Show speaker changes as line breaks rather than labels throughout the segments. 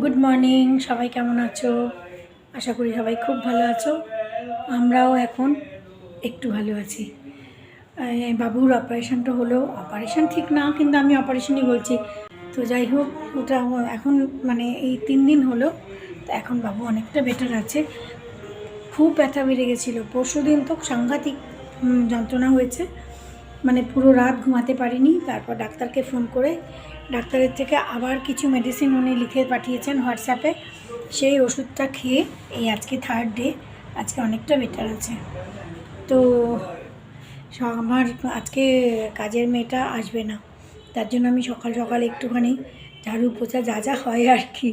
Good morning, সবাই কেমন আছো? আশা করি সবাই খুব ভালো আছো। আমরাও এখন একটু ভালো আছি। বাবুর অপারেশনটা হলো, অপারেশন ঠিক না, কিন্তু আমি অপারেশনই বলছি। তো যাই হোক, ওটা এখন মানে এই 3 দিন হলো। তো এখন বাবু অনেকটা বেটার আছে। খুব ব্যথা বেড়ে গেছিলো পরশু দিন, তো সাংঘাতিক যন্ত্রণা হয়েছে, মানে পুরো রাত ঘুমাতে পারিনি। তারপর ডাক্তারকে ফোন করে ডাক্তারের থেকে আবার কিছু মেডিসিন উনি লিখে পাঠিয়েছেন হোয়াটসঅ্যাপে। সেই ওষুধটা খেয়ে এই আজকে 3rd ডে, আজকে অনেকটা বেটার আছে। তো আমার আজকে কাজের মেয়েটা আসবে না, তার জন্য আমি সকাল সকাল একটুখানি ঝাড়ু পোছা যা যা হয় আর কি,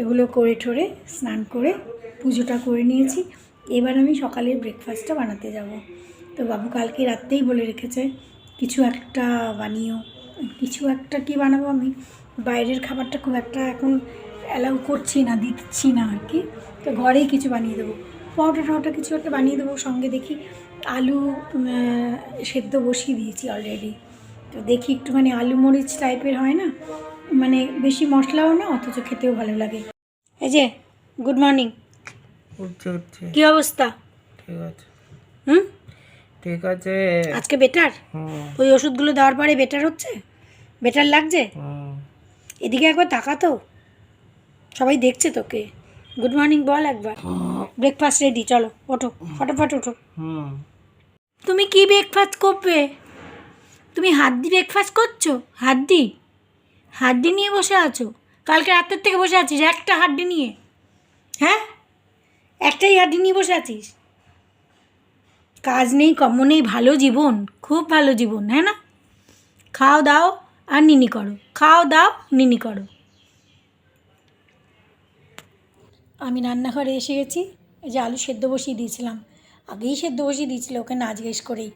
এগুলো করে ঠোরে স্নান করে পুজোটা করে নিয়েছি। এবার আমি সকালের ব্রেকফাস্টটা বানাতে যাব। তো বাবু কালকে রাত্রেই বলে রেখেছে কিছু একটা বানিও। কিছু একটা কি বানাবো, আমি বাইরের খাবারটা খুব একটা এখন অ্যালাউ করছি না, দিচ্ছি না আর কি। তো ঘরেই কিছু বানিয়ে দেবো, পরোটা কিছু একটা বানিয়ে দেবো। সঙ্গে দেখি আলু সেদ্ধ বসিয়ে দিয়েছি অলরেডি। তো দেখি একটুখানি আলু মরিচ টাইপের হয় না, মানে বেশি মশলাও না, অথচ খেতেও ভালো লাগে। এই যে গুড মর্নিং, কি অবস্থা?
ঠিক আছে,
হুম,
ঠিক আছে।
আজকে বেটার? ওই ওষুধগুলো দেওয়ার পরে বেটার হচ্ছে? বেটার লাগছে? এদিকে একবার তাকা তো, সবাই দেখছে তোকে। গুড মর্নিং বল একবার। ব্রেকফাস্ট রেডি, চলো ওঠো, ফটাফট ওঠো। তুমি কি ব্রেকফাস্ট করবে? তুমি হাড্ডি ব্রেকফাস্ট করছো? হাড্ডি নিয়ে বসে আছো? কালকে রাতের থেকে বসে আছিস একটা হাড্ডি নিয়ে? হ্যাঁ, একটাই হাড্ডি নিয়ে বসে আছিস? কাজ নেই, কর্ম নেই, ভালো জীবন, খুব ভালো জীবন, হ্যাঁ না? খাও দাও আর নিনি করো, খাও দাও নিনি করো। আমি রান্নাঘরে এসে গেছি। এই যে আলু সেদ্ধ বসিয়ে দিয়েছিলাম, আগেই সেদ্ধ বসিয়ে দিয়েছিল, ওকে না জিজ্ঞেস করেই।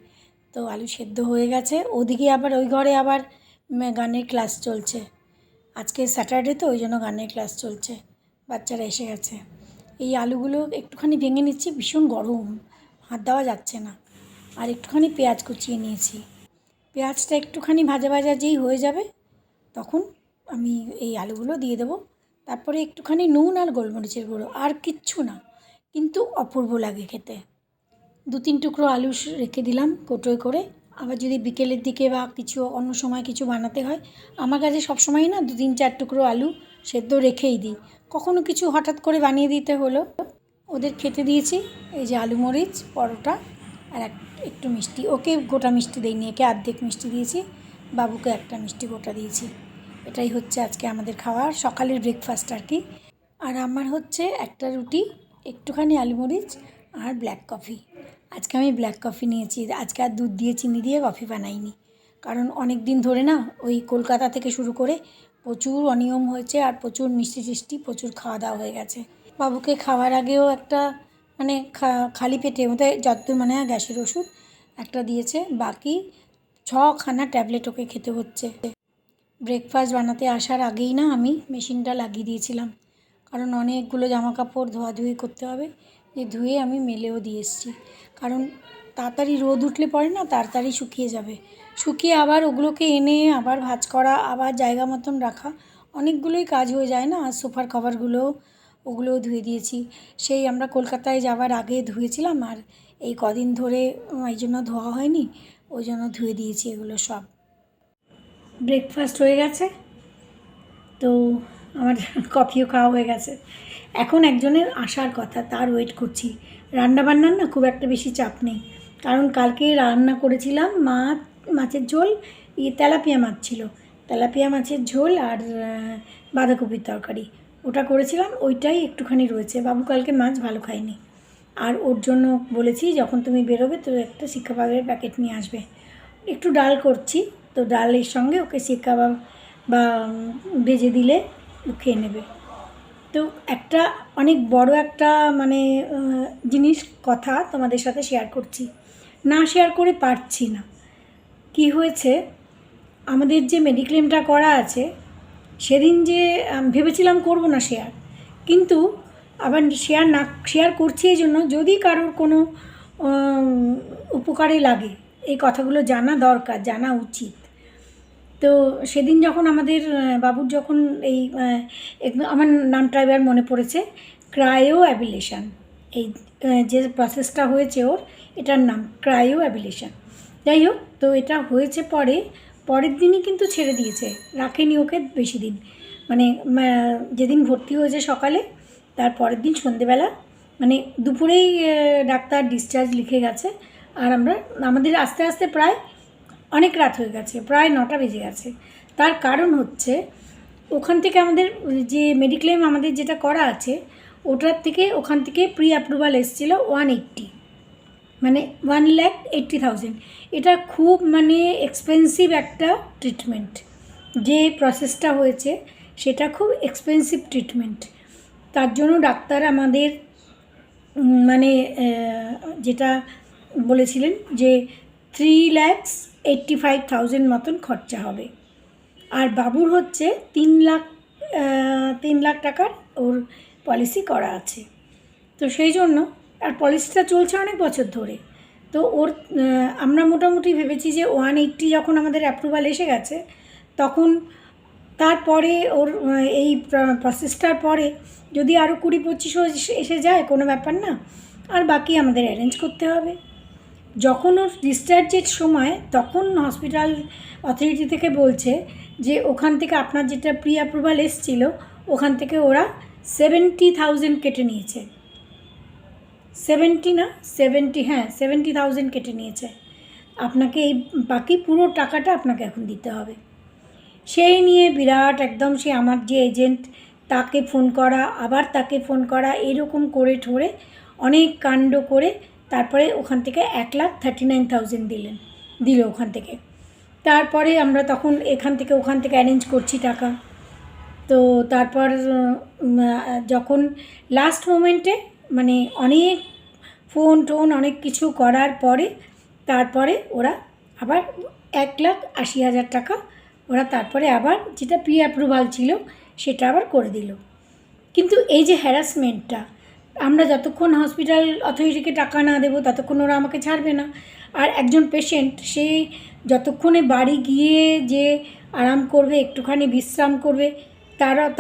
তো আলু সেদ্ধ হয়ে গেছে। ওদিকে আবার ওই ঘরে আবার গানের ক্লাস চলছে। আজকে স্যাটারডে, তো ওই জন্য গানের ক্লাস চলছে, বাচ্চারা এসে গেছে। এই আলুগুলো একটুখানি ভেঙে নিচ্ছি, ভীষণ গরম, হাত দেওয়া যাচ্ছে না। আর একটুখানি পেঁয়াজ কুচিয়ে নিয়েছি। পেঁয়াজটা একটুখানি ভাজা ভাজা যেই হয়ে যাবে, তখন আমি এই আলুগুলো দিয়ে দেবো। তারপরে একটুখানি নুন আর গোলমরিচের গুঁড়ো, আর কিচ্ছু না, কিন্তু অপূর্ব লাগে খেতে। 2-3 টুকরো আলু রেখে দিলাম কৌটোয় করে। আবার যদি বিকেলের দিকে বা কিছু অন্য সময় কিছু বানাতে হয়, আমার কাছে সবসময়ই না 2-3-4 টুকরো আলু সেদ্ধ রেখেই দিই। কখনো কিছু হঠাৎ করে বানিয়ে দিতে হলো, ওদের খেতে দিয়েছি। এই যে আলু মরিচ পরোটা আর একটু মিষ্টি। ওকে গোটা মিষ্টি দিইনি, একে অর্ধেক মিষ্টি দিয়েছি, বাবুকে একটা মিষ্টি গোটা দিয়েছি। এটাই হচ্ছে আজকে আমাদের খাওয়ার, সকালের ব্রেকফাস্ট আর কি। আর আমার হচ্ছে একটা রুটি, একটুখানি আলু মরিচ আর ব্ল্যাক কফি। আজকে আমি ব্ল্যাক কফি নিয়েছি, আজকে আর দুধ দিয়ে চিনি দিয়ে কফি বানাইনি। কারণ অনেক দিন ধরে না ওই কলকাতা থেকে শুরু করে প্রচুর অনিয়ম হয়েছে, আর প্রচুর মিষ্টি টিষ্টি প্রচুর খাওয়া দাওয়া হয়ে গেছে। বাবুকে খাওয়ার আগেও একটা মানে খালি পেটে ওদের যতদূর মানে গ্যাসের ওষুধ একটা দিয়েছে, বাকি 6খানা ট্যাবলেট ওকে খেতে হচ্ছে। ব্রেকফাস্ট বানাতে আসার আগেই না আমি মেশিনটা লাগিয়ে দিয়েছিলাম, কারণ অনেকগুলো জামা কাপড় ধোয়াধুয়ি করতে হবে। যে ধুয়ে আমি মেলেও দিয়ে এসেছি, কারণ তাড়াতাড়ি রোদ উঠলে পরে না তাড়াতাড়ি শুকিয়ে যাবে। শুকিয়ে আবার ওগুলোকে এনে আবার ভাঁজ করা, আবার জায়গা মতন রাখা, অনেকগুলোই কাজ হয়ে যায় না। আর সোফার কভারগুলো ওগুলোও ধুয়ে দিয়েছি, সেই আমরা কলকাতায় যাওয়ার আগে ধুয়েছিলাম, আর এই কদিন ধরে এই জন্য ধোয়া হয়নি, ওই জন্য ধুয়ে দিয়েছি এগুলো সব। ব্রেকফাস্ট হয়ে গেছে, তো আমার কফিও খাওয়া হয়ে গেছে। এখন একজনের আসার কথা, তার ওয়েট করছি। রান্নাবান্নার না খুব একটা বেশি চাপ নেই, কারণ কালকে রান্না করেছিলাম মাছের ঝোল, তেলাপিয়া মাছ ছিল, তেলাপিয়া মাছের ঝোল আর বাঁধাকপির তরকারি, ওটা করেছিলাম, ওইটাই একটুখানি রয়েছে। বাবু কালকে মাছ ভালো খায়নি, আর ওর জন্য বলেছি যখন তুমি বেরোবে তো একটা শিক কাবাবের প্যাকেট নিয়ে আসবে। একটু ডাল করছি, তো ডালের সঙ্গে ওকে শিক কাবাব বা ভেজে দিলে খেয়ে নেবে। তো একটা অনেক বড় একটা মানে জিনিস কথা তোমাদের সাথে শেয়ার করছি, না শেয়ার করে পারছি না। কি হয়েছে, আমাদের যে মেডিক্লেমটা করা আছে, সেদিন যে ভেবেছিলাম করব না শেয়ার, কিন্তু আবার শেয়ার করছি এই জন্য, যদি কারোর কোনো উপকারে লাগে, এই কথাগুলো জানা দরকার, জানা উচিত। তো সেদিন যখন আমাদের বাবুর যখন এই আমার নামটা এবার মনে পড়েছে, ক্রায়ো অ্যাবিলেশন, এই যে প্রসেসটা হয়েছে ওর, এটার নাম ক্রায়ো অ্যাবিলেশন। যাই হোক, তো এটা হয়েছে পরের দিনই কিন্তু ছেড়ে দিয়েছে, রাখেনি ওকে বেশি দিন। মানে যেদিন ভর্তি হয়েছে সকালে, তার পরের দিন সন্ধেবেলা মানে দুপুরেই ডাক্তার ডিসচার্জ লিখে গেছে। আর আমাদের আস্তে আস্তে প্রায় অনেক রাত হয়ে গেছে, প্রায় 9টা বেজে গেছে। তার কারণ হচ্ছে ওখান থেকে আমাদের যে মেডিক্লেম আমাদের যেটা করা আছে, ওখান থেকে প্রি অ্যাপ্রুভাল এসেছিলো 180, মানে 1,80,000। এটা খুব মানে এক্সপেন্সিভ একটা ট্রিটমেন্ট। যে প্রসেসটা হয়েছে সেটা খুব এক্সপেন্সিভ ট্রিটমেন্ট। তার জন্য ডাক্তার আমাদের মানে যেটা বলেছিলেন যে 3,85,000 মতন খরচা হবে। আর বাবুর হচ্ছে 3 লাখ টাকার ওর পলিসি করা আছে। তো সেই জন্য, আর পলিসিটা চলছে অনেক বছর ধরে। তো ওর আমরা মোটামুটি ভেবেছি যে 180 যখন আমাদের অ্যাপ্রুভাল এসে গেছে, তখন তারপরে ওর এই প্রসেসটার পরে যদি আরও 20-25 এসে যায় কোনো ব্যাপার না, আর বাকি আমাদের অ্যারেঞ্জ করতে হবে। যখন ওর ডিসচার্জের সময়, তখন হসপিটাল অথরিটি থেকে বলছে যে ওখান থেকে আপনার যেটা প্রি অ্যাপ্রুভাল এসেছিল, ওখান থেকে ওরা 70,000 কেটে নিয়েছে। 70,000 কেটে নিয়েছে। আপনাকে এই বাকি পুরো টাকাটা আপনাকে এখন দিতে হবে। সেই নিয়ে বিরাট একদম, সে আমার যে এজেন্ট, তাকে ফোন করা, আবার তাকে ফোন করা, এরকম করে ঠোরে অনেক কাণ্ড করে তারপরে ওখান থেকে 1,39,000 দিল ওখান থেকে। তারপরে আমরা তখন ওখান থেকে অ্যারেঞ্জ করছি টাকা। তো তারপর যখন লাস্ট মোমেন্টে মানে অনেক ফোন টোন অনেক কিছু করার পরে, তারপরে ওরা আবার 1,80,000 টাকা ওরা তারপরে আবার যেটা প্রি অ্যাপ্রুভাল ছিল সেটা আবার করে দিল। কিন্তু এই যে হ্যারাসমেন্টটা, আমরা যতক্ষণ হসপিটাল অথরিটিকে টাকা না দেবো ততক্ষণ ওরা আমাকে ছাড়বে না। আর একজন পেশেন্ট, সে যতক্ষণে বাড়ি গিয়ে যে আরাম করবে, একটুখানি বিশ্রাম করবে,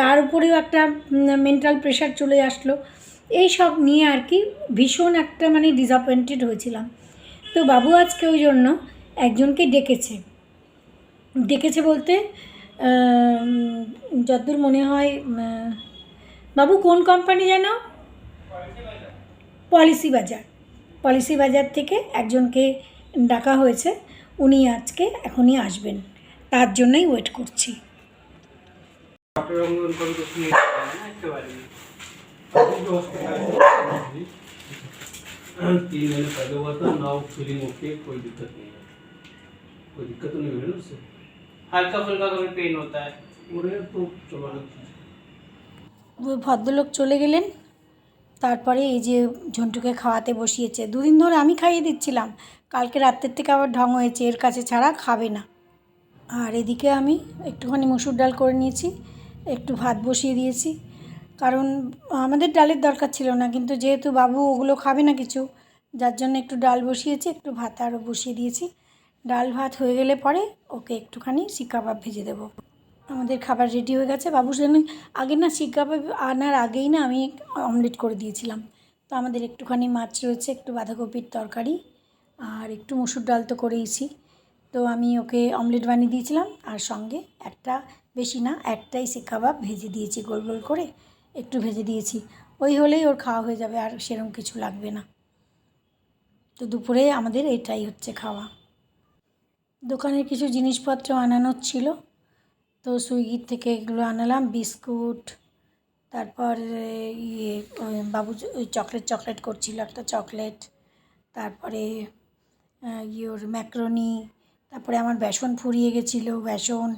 তার উপরেও একটা মেন্টাল প্রেশার চলে আসলো। এই সব নিয়ে আর কি ভীষণ একটা মানে ডিসঅ্যাপয়েন্টেড হয়েছিলাম। তো বাবু আজকে ওই জন্য একজনকে ডেকেছে বলতে যতদূর মনে হয়, বাবু কোন কোম্পানি যেন, পলিসি বাজার থেকে একজনকে ডাকা হয়েছে। উনি এখনই আসবেন, তার জন্যই ওয়েট করছি।
तीन महीने पहले हुआ था, नाउ फीलिंग ओके, कोई दिक्कत नहीं है, कोई दिक्कत तो नहीं हुई ना उससे।
हल्का फुल्का कभी पेन होता है।
और तो चलो
ওই ভদ্রলোক চলে গেলেন। তারপরে এই যে ঝন্টুকে খাওয়াতে বসিয়েছে, 2 দিন ধরে আমি খাইয়ে দিচ্ছিলাম, কালকে রাত্রের থেকে আবার ঢং হয়েছে, এর কাছে ছাড়া খাবে না। আর এদিকে আমি একটুখানি মুসুর ডাল করে নিয়েছি, একটু ভাত বসিয়ে দিয়েছি, কারণ আমাদের ডালের দরকার ছিল না, কিন্তু যেহেতু বাবু ওগুলো খাবে না কিছু, যার জন্য একটু ডাল বসিয়েছি, একটু ভাত আরও বসিয়ে দিয়েছি। ডাল ভাত হয়ে গেলে পরে ওকে একটুখানি শিক কাবাব ভেজে দেবো। আমাদের খাবার রেডি হয়ে গেছে। বাবুর জন্য আগে না শিক কাবাব আনার আগেই না আমি অমলেট করে দিয়েছিলাম। তো আমাদের একটুখানি মাছ রয়েছে, একটু বাঁধাকপির তরকারি, আর একটু মুসুর ডাল তো করেইছি। তো আমি ওকে অমলেট বানিয়ে দিয়েছিলাম, আর সঙ্গে বেশি না, একটাই শিক কাবাব ভেজে দিয়েছি, গোল গোল করে একটু ভেজে দিয়েছি। ওই হলেই ওর খাওয়া হয়ে যাবে, আর সেরকম কিছু লাগবে না। তো দুপুরে আমাদের এটাই হচ্ছে খাওয়া। দোকানের কিছু জিনিসপত্র আনানোর ছিল, তো সুইগির থেকে এগুলো আনালাম, বিস্কুট, তারপর বাবু ওই চকলেট করছিল, একটা চকলেট, তারপরে ওর ম্যাক্রোনি, তারপরে আমার বেসন ফুরিয়ে গেছিলো, বেসন,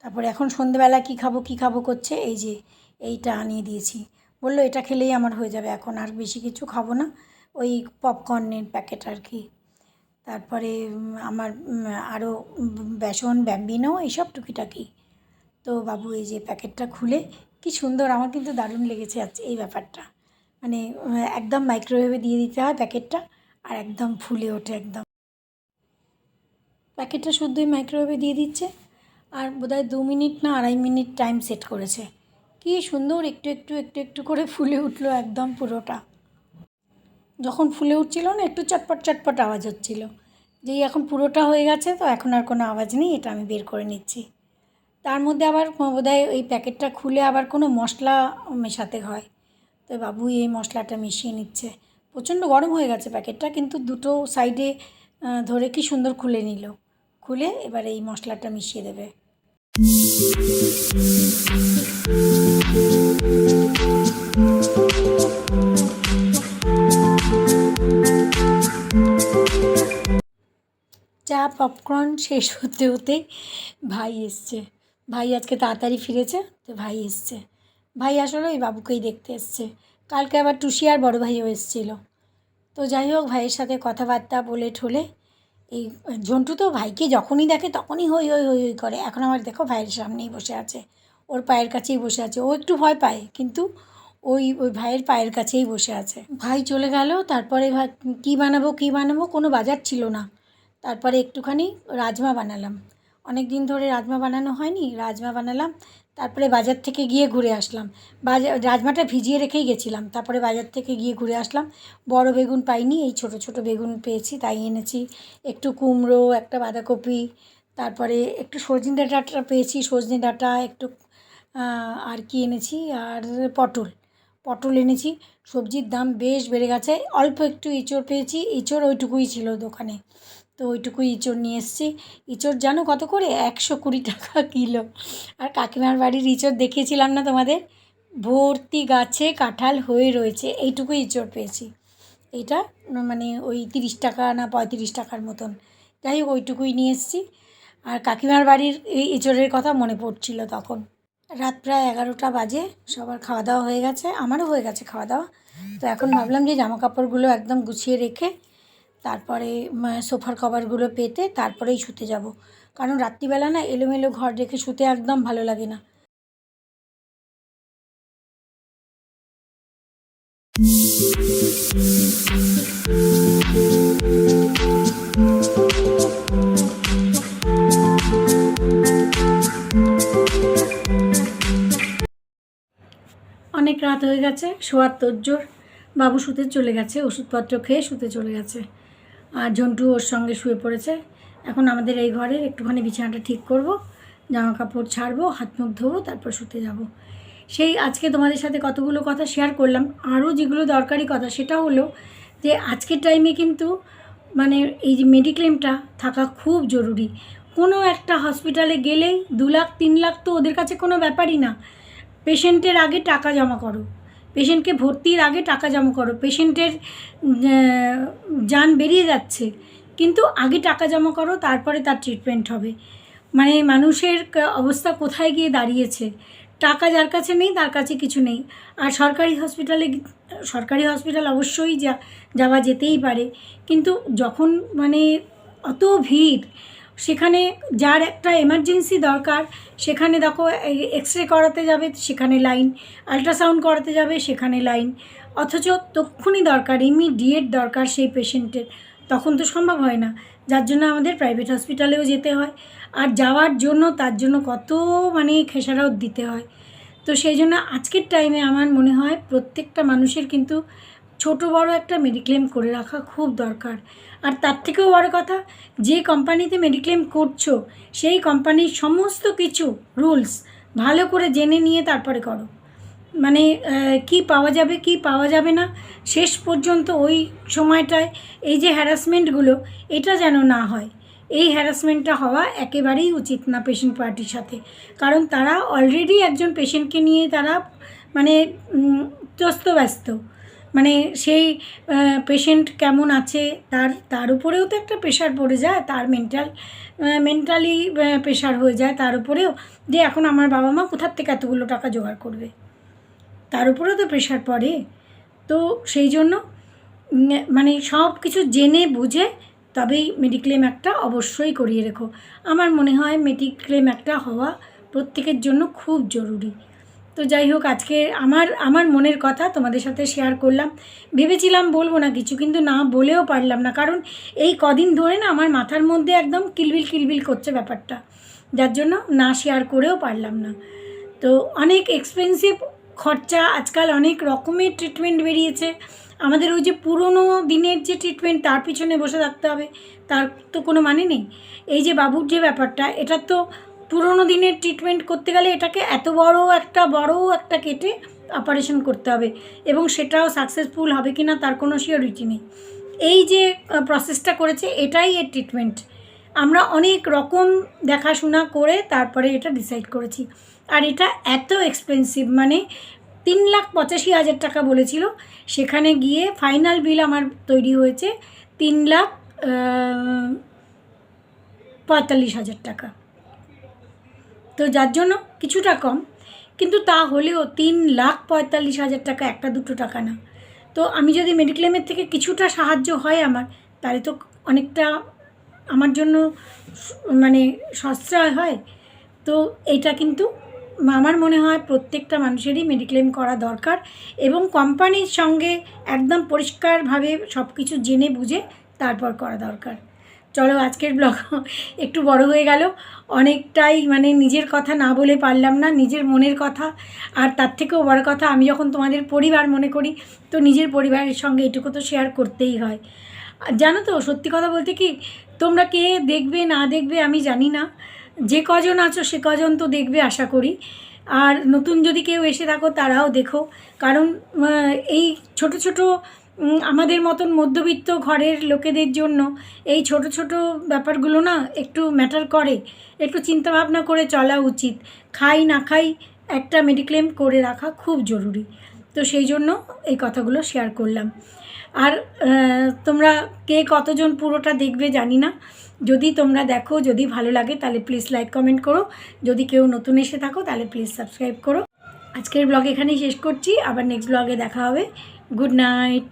তারপরে এখন সন্ধেবেলা কী খাবো করছে, এই যে এইটা আনিয়ে দিয়েছি। বললো এটা খেলেই আমার হয়ে যাবে, এখন আর বেশি কিছু খাবো না, ওই পপকর্নের প্যাকেট আর কি। তারপরে আমার আরও বেসন, ব্যাম্বিনো, এইসব টুকিটাকি। তো বাবু এই যে প্যাকেটটা খুলে, কি সুন্দর, আমার কিন্তু দারুণ লেগেছে আজকে এই ব্যাপারটা। মানে একদম মাইক্রোওয়েভে দিয়ে দিতে হয় প্যাকেটটা, আর একদম ফুলে ওঠে একদম। প্যাকেটটা শুদ্ধই মাইক্রোওয়েভে দিয়ে দিচ্ছে, আর বোধহয় 2 মিনিট না 2.5 মিনিট টাইম সেট করেছে। কী সুন্দর একটু একটু একটু একটু করে ফুলে উঠলো একদম পুরোটা। যখন ফুলে উঠছিল না একটু চটপট চটপট আওয়াজ হচ্ছিল, যেই এখন পুরোটা হয়ে গেছে তো এখন আর কোনো আওয়াজ নেই, এটা আমি বের করে নিচ্ছি। তার মধ্যে আবার বোধহয় ওই প্যাকেটটা খুলে আবার কোনো মশলা মেশাতে হয়, তো বাবু এই মশলাটা মিশিয়ে নিচ্ছে। প্রচণ্ড গরম হয়ে গেছে প্যাকেটটা, কিন্তু দুটো সাইডে ধরে কি সুন্দর খুলে নিল। খুলে এবার এই মশলাটা মিশিয়ে দেবে। চা পপকর্ন শেষ হতে হতেই ভাই এসছে। ভাই আজকে তাড়াতাড়ি ফিরেছে, তো ভাই এসছে। ভাই আসলে ওই বাবুকেই দেখতে এসছে। কালকে আবার টুসি আর বড় ভাইও এসেছিলো। তো যাই হোক, ভাইয়ের সাথে কথাবার্তা বলে ঠলে এই ঝন্টু তো ভাইকে যখনই দেখে তখনই হই হই হই হই করে। এখন আবার দেখো ভাইয়ের সামনেই বসে আছে, ওর পায়ের কাছেই বসে আছে। ও একটু ভয় পায়, কিন্তু ওই ভাইয়ের পায়ের কাছেই বসে আছে। ভাই চলে গেল, তারপরে কী বানাবো কোনো বাজার ছিল না। তারপরে একটুখানি রাজমা বানালাম, অনেক দিন ধরে রাজমা বানানো হয়নি, রাজমা বানালাম। তারপরে বাজার থেকে গিয়ে ঘুরে আসলাম। রাজমাটা ভিজিয়ে রেখেই গেছিলাম, তারপরে বাজার থেকে গিয়ে ঘুরে আসলাম। বড় বেগুন পাইনি, এই ছোট ছোট বেগুন পেয়েছি তাই এনেছি। একটু কুমড়ো, একটা বাঁধাকপি, তারপরে একটু সজনে ডাঁটা পেয়েছি, সজনে ডাঁটা একটু, আর কি এনেছি, আর পটল এনেছি। সবজির দাম বেশ বেড়ে গেছে। অল্প একটু ইঁচড় পেয়েছি, ইঁচড় ওইটুকুই ছিল দোকানে, তো ওইটুকুই ইঁচড় নিয়ে এসেছি। ইঁচড় জানো কত করে? 120 টাকা কিলো। আর কাকিমার বাড়ির ইঁচড় দেখিয়েছিলাম না তোমাদের, ভর্তি গাছে কাঁঠাল হয়ে রয়েছে। এইটুকুই ইঁচড় পেয়েছি। এইটা মানে ওই 30 টাকা না 35 টাকার মতন। যাই হোক, ওইটুকুই নিয়ে এসেছি। আর কাকিমার বাড়ির এই ইঁচড়ের কথা মনে পড়ছিল তখন। রাত প্রায় 11টা বাজে, সবার খাওয়া দাওয়া হয়ে গেছে, আমারও হয়ে গেছে খাওয়া দাওয়া। তো এখন ভাবলাম যে জামা কাপড়গুলো একদম গুছিয়ে রেখে তারপরে সোফার কভারগুলো পেতে তারপরেই শুতে যাব, কারণ রাত্রিবেলা না এলোমেলো ঘর রেখে শুতে একদম ভালো লাগে না। অনেক রাত হয়ে গেছে, শোয়ার তোড়জোড়। বাবু শুতে চলে গেছে, ওষুধপত্র খেয়ে শুতে চলে গেছে। আর ঝন্টু ওর সঙ্গে শুয়ে পড়েছে। এখন আমাদের এই ঘরে একটুখানি বিছানাটা ঠিক করব, জামা কাপড় ছাড়বো, হাত মুখ ধোবো, তারপর শুতে যাব। সেই আজকে তোমাদের সাথে কতগুলো কথা শেয়ার করলাম। আরও যেগুলো দরকারি কথা সেটা হলো যে আজকের টাইমে কিন্তু মানে এই যে মেডিক্লেমটা থাকা খুব জরুরি। কোনো একটা হসপিটালে গেলেই 2 লাখ 3 লাখ তো ওদের কাছে কোনো ব্যাপারই না। পেশেন্টের আগে টাকা জমা করো, পেশেন্টকে ভর্তির আগে টাকা জমা করো। পেশেন্টের জান বেরিয়ে যাচ্ছে, কিন্তু আগে টাকা জমা করো, তারপরে তার ট্রিটমেন্ট হবে। মানে মানুষের অবস্থা কোথায় গিয়ে দাঁড়িয়েছে। টাকা যার কাছে নেই তার কাছে কিছু নেই। আর সরকারি হসপিটাল অবশ্যই যাওয়া যেতেই পারে, কিন্তু যখন মানে অত ভিড়, সেখানে যার একটা এমার্জেন্সি দরকার সেখানে দেখো এক্স রে করাতে যাবে সেখানে লাইন, আল্ট্রাসাউন্ড করাতে যাবে সেখানে লাইন, অথচ তক্ষুনি দরকার, ইমিডিয়েট দরকার সেই পেশেন্টের, তখন তো সম্ভব হয় না। যার জন্য আমাদের প্রাইভেট হসপিটালেও যেতে হয়, আর যাওয়ার জন্য তার জন্য কত মানে খেসারত দিতে হয়। তো সেই জন্য আজকের টাইমে আমার মনে হয় প্রত্যেকটা মানুষের কিন্তু ছোট বড় একটা মেডিক্লেম করে রাখা খুব দরকার। আর তার থেকেও বড় কথা, যে কোম্পানিতে মেডিক্লেম করছো সেই কোম্পানির সমস্ত কিছু রুলস ভালো করে জেনে নিয়ে তারপরে করো। মানে কি পাওয়া যাবে কি পাওয়া যাবে না, শেষ পর্যন্ত ওই সময়টায় এই যে হ্যারাসমেন্টগুলো, এটা যেন না হয়। এই হ্যারাসমেন্টটা হওয়া একেবারেই উচিত না পেশেন্ট পার্টির সাথে, কারণ তারা অলরেডি একজন পেশেন্টকে নিয়ে তারা মানে ব্যস্ত। মানে সেই পেশেন্ট কেমন আছে তার উপরেও তো একটা প্রেশার পড়ে যায়, তার মেন্টালি প্রেশার হয়ে যায় তার উপরেও, যে এখন আমার বাবা মা কোথার থেকে এতগুলো টাকা জোগাড় করবে, তার উপরেও তো প্রেশার পড়ে। তো সেই জন্য মানে সব কিছু জেনে বুঝে তবেই মেডিক্লেম একটা অবশ্যই করিয়ে রেখো। আমার মনে হয় মেডিক্লেম একটা হওয়া প্রত্যেকের জন্য খুব জরুরি। তো যাই হোক, আজকে আমার মনের কথা তোমাদের সাথে শেয়ার করলাম। ভেবেছিলাম বলবো না কিছু, কিন্তু না বলেও পারলাম না, কারণ এই কদিন ধরে না আমার মাথার মধ্যে একদম কিলবিল কিলবিল করছে ব্যাপারটা। যার জন্য না শেয়ার করেও পারলাম না। তো অনেক এক্সপেন্সিভ খরচা, আজকাল অনেক রকমের ট্রিটমেন্ট বেরিয়েছে। আমাদের ওই যে পুরনো দিনের যে ট্রিটমেন্ট তার পিছনে বসে থাকতে হবে তার তো কোনো মানে নেই। এই যে বাবুর যে ব্যাপারটা, এটা তো পুরনো দিনের ট্রিটমেন্ট করতে গেলে এটাকে এত বড় একটা কেটে অপারেশন করতে হবে, এবং সেটাও সাকসেসফুল হবে কি না তার কোনো সিওরিটি নেই। এই যে প্রসেসটা করেছে এটাই এর ট্রিটমেন্ট। আমরা অনেক রকম দেখাশোনা করে তারপরে এটা ডিসাইড করেছি। আর এটা এত এক্সপেন্সিভ, মানে 3,85,000 টাকা বলেছিল, সেখানে গিয়ে ফাইনাল বিল আমার তৈরি হয়েছে 3,45,000 টাকা। তো যার জন্য কিছুটা কম, কিন্তু তা হলেও 3,45,000 টাকা, একটা দুটো টাকা না। তো আমি যদি মেডিক্লেমের থেকে কিছুটা সাহায্য হয় আমার, তাহলে তো অনেকটা আমার জন্য মানে সাশ্রয় হয়। তো এইটা কিন্তু আমার মনে হয় প্রত্যেকটা মানুষেরই মেডিক্লেম করা দরকার, এবং কোম্পানির সঙ্গে একদম পরিষ্কারভাবে সব কিছু জেনে বুঝে তারপর করা দরকার। চলো, আজকের ব্লগ একটু বড় হয়ে গেল, অনেকটাই মানে নিজের কথা না বলে পারলাম না, নিজের মনের কথা। আর তার থেকেও বড় কথা, আমি যখন তোমাদের পরিবার মনে করি, তো নিজের পরিবারের সঙ্গে এটুকু তো শেয়ার করতেই হয়। আর জানো তো, সত্যি কথা বলতে কি, তোমরা কে দেখবে না দেখবে আমি জানি না, যে কজন আছো সে কজন তো দেখবে আশা করি। আর নতুন যদি কেউ এসে থাকো তারাও দেখো, কারণ এই ছোট ছোট আমাদের মতন মধ্যবিত্ত ঘরের লোকেদের জন্য এই ছোট ছোট ব্যাপারগুলো না একটু ম্যাটার করে, একটু চিন্তাভাবনা করে চলা উচিত। খাই না খাই একটা মেডিক্লেম করে রাখা খুব জরুরি। তো সেই জন্য এই কথাগুলো শেয়ার করলাম। আর তোমরা কে কতজন পুরোটা দেখবে জানি না, যদি তোমরা দেখো, যদি ভালো লাগে তাহলে প্লিজ লাইক কমেন্ট করো, যদি কেউ নতুন এসে থাকো তাহলে প্লিজ সাবস্ক্রাইব করো। আজকের ব্লগ এখানেই শেষ করছি, আবার নেক্সট ব্লগে দেখা হবে। Good night.